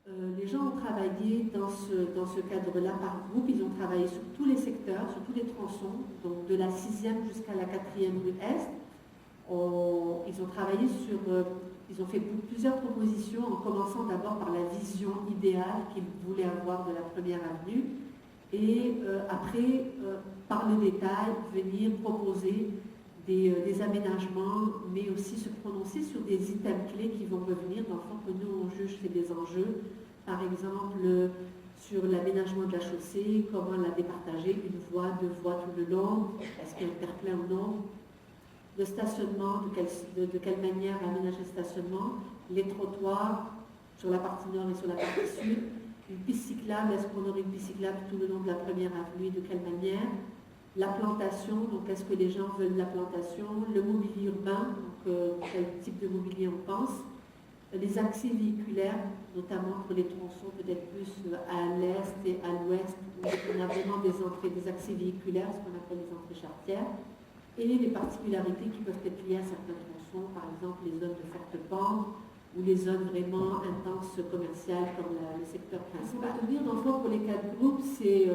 Les gens ont travaillé dans ce cadre-là par groupe. Ils ont travaillé sur tous les secteurs, sur tous les tronçons, donc de la 6e jusqu'à la 4e rue Est. Ils ont travaillé sur... ils ont fait plusieurs propositions, en commençant d'abord par la vision idéale qu'ils voulaient avoir de la première avenue, et après, par le détail, venir proposer des aménagements, mais aussi se prononcer sur des items clés qui vont revenir. Dans le fond, que nous, on juge, c'est des enjeux. Par exemple, sur l'aménagement de la chaussée, comment la départager, une voie, deux voies tout le long, est-ce qu'il y a un terre-plein ou non. Le stationnement, de quelle manière aménager le stationnement, les trottoirs sur la partie nord et sur la partie sud, une piste cyclable, est-ce qu'on aurait une piste cyclable tout le long de la première avenue, de quelle manière, la plantation, donc est-ce que les gens veulent la plantation, le mobilier urbain, donc quel type de mobilier on pense, les accès véhiculaires, notamment pour les tronçons peut-être plus à l'est et à l'ouest, où on a vraiment des accès véhiculaires, ce qu'on appelle les entrées charretières, et les particularités qui peuvent être liées à certains tronçons, par exemple les zones de forte pente ou les zones vraiment intenses commerciales comme le secteur principal. Pour retenir, dans le fond, pour les 4 groupes, c'est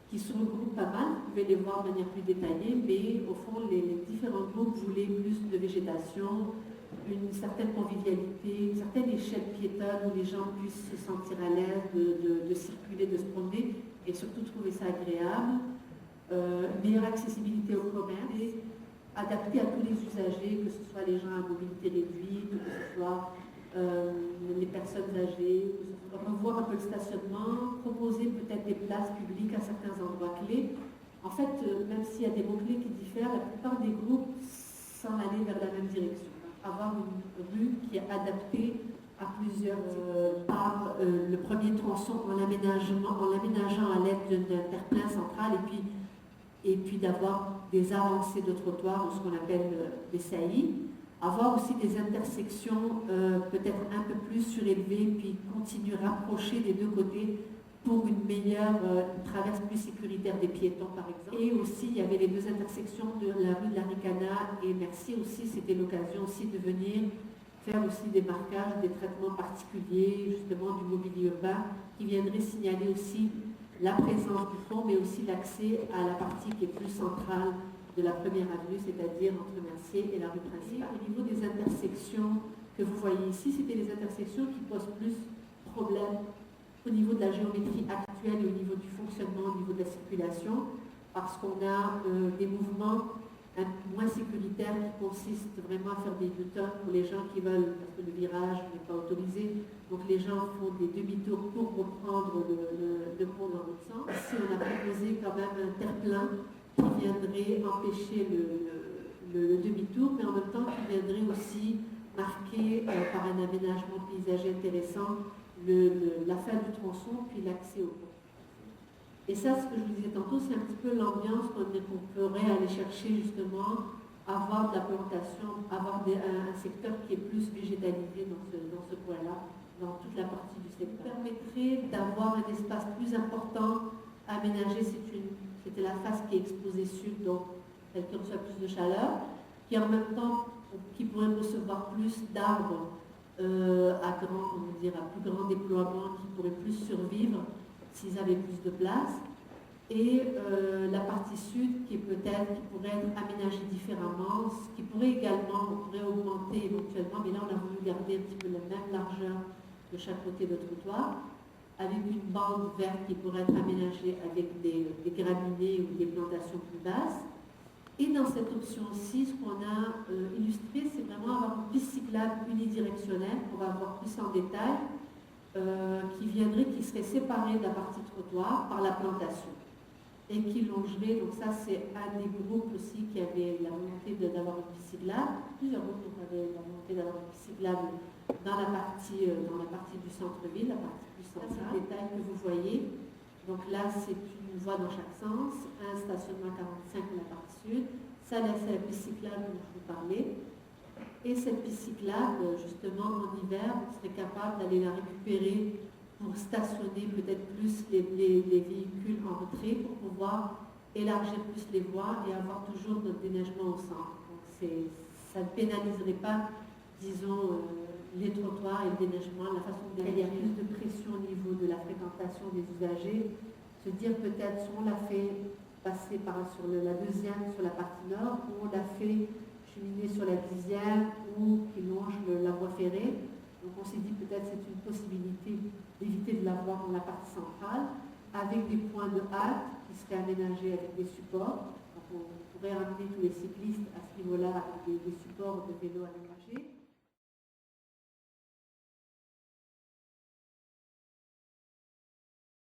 qui se regroupent pas mal, vous pouvez les voir de manière plus détaillée, mais au fond, les différents groupes voulaient plus de végétation, une certaine convivialité, une certaine échelle piétonne où les gens puissent se sentir à l'aise de circuler, de se promener et surtout trouver ça agréable. Meilleure accessibilité au commerce, et adapté à tous les usagers, que ce soit les gens à mobilité réduite, que ce soit les personnes âgées, revoir un peu le stationnement, proposer peut-être des places publiques à certains endroits clés. En fait, même s'il y a des mots-clés qui diffèrent, la plupart des groupes s'en aller vers la même direction. Avoir une rue qui est adaptée à plusieurs par le premier tronçon en l'aménageant à l'aide d'un terre-plein central et puis d'avoir des avancées de trottoirs ou ce qu'on appelle des saillies, avoir aussi des intersections peut-être un peu plus surélevées, puis continuer à rapprocher des deux côtés pour une meilleure traverse plus sécuritaire des piétons, par exemple. Et aussi, il y avait les 2 intersections de la rue de la Ricana et Mercier aussi, c'était l'occasion aussi de venir faire aussi des marquages, des traitements particuliers, justement du mobilier urbain, qui viendraient signaler aussi la présence du pont, mais aussi l'accès à la partie qui est plus centrale de la première avenue, c'est-à-dire entre Mercier et la rue principale. Au niveau des intersections que vous voyez ici, c'était les intersections qui posent plus problème au niveau de la géométrie actuelle et au niveau du fonctionnement, au niveau de la circulation, parce qu'on a des mouvements moins sécuritaires qui consistent vraiment à faire des U-turns pour les gens qui veulent, parce que le virage n'est pas autorisé, donc les gens font des demi-tours pour reprendre le pont dans l'autre sens. Ici, on a proposé quand même un terre-plein qui viendrait empêcher le demi-tour, mais en même temps qui viendrait aussi marquer par un aménagement paysager intéressant la fin du tronçon puis l'accès au pont. Et ça, ce que je vous disais tantôt, c'est un petit peu l'ambiance qu'on pourrait aller chercher justement, avoir de la plantation, avoir un secteur qui est plus végétalisé dans ce coin-là, dans toute la partie du secteur. Ça permettrait d'avoir un espace plus important à aménager. C'était la face qui est exposée sud, donc elle reçoit plus de chaleur, qui en même temps, qui pourrait recevoir plus d'arbres à plus grand déploiement, qui pourraient plus survivre s'ils avaient plus de place, et la partie sud qui pourrait être aménagée différemment, ce qui pourrait également, on pourrait augmenter éventuellement, mais là on a voulu garder un petit peu la même largeur de chaque côté de trottoir, avec une bande verte qui pourrait être aménagée avec des graminées ou des plantations plus basses. Et dans cette option-ci, ce qu'on a illustré, c'est vraiment avoir une piste cyclable unidirectionnelle, pour avoir plus en détail, qui serait séparée de la partie trottoir par la plantation et qui longerait, donc ça c'est un des groupes aussi qui avait la volonté d'avoir une piste cyclable, plusieurs groupes avaient la volonté d'avoir une piste cyclable dans la partie du centre-ville, la partie plus centrale. C'est le détail que vous voyez. Donc là, c'est une voie dans chaque sens, un stationnement 45 pour la partie sud, ça là c'est la piste cyclable dont je vous parlais. Et cette piste cyclable, justement, en hiver, on serait capable d'aller la récupérer pour stationner peut-être plus les véhicules en retrait pour pouvoir élargir plus les voies et avoir toujours notre déneigement au centre. Donc ça ne pénaliserait pas, disons, les trottoirs et le déneigement, la façon dont il y a plus de pression au niveau de la fréquentation des usagers, se dire peut-être si on l'a fait passer sur la deuxième, sur la partie nord, ou on l'a fait cheminer sur la 10e, ou qui longe la voie ferrée. Donc on s'est dit peut-être c'est une possibilité d'éviter de l'avoir dans la partie centrale, avec des points de halte qui seraient aménagés avec des supports. Donc on pourrait ramener tous les cyclistes à ce niveau-là avec des supports de vélo aménagés.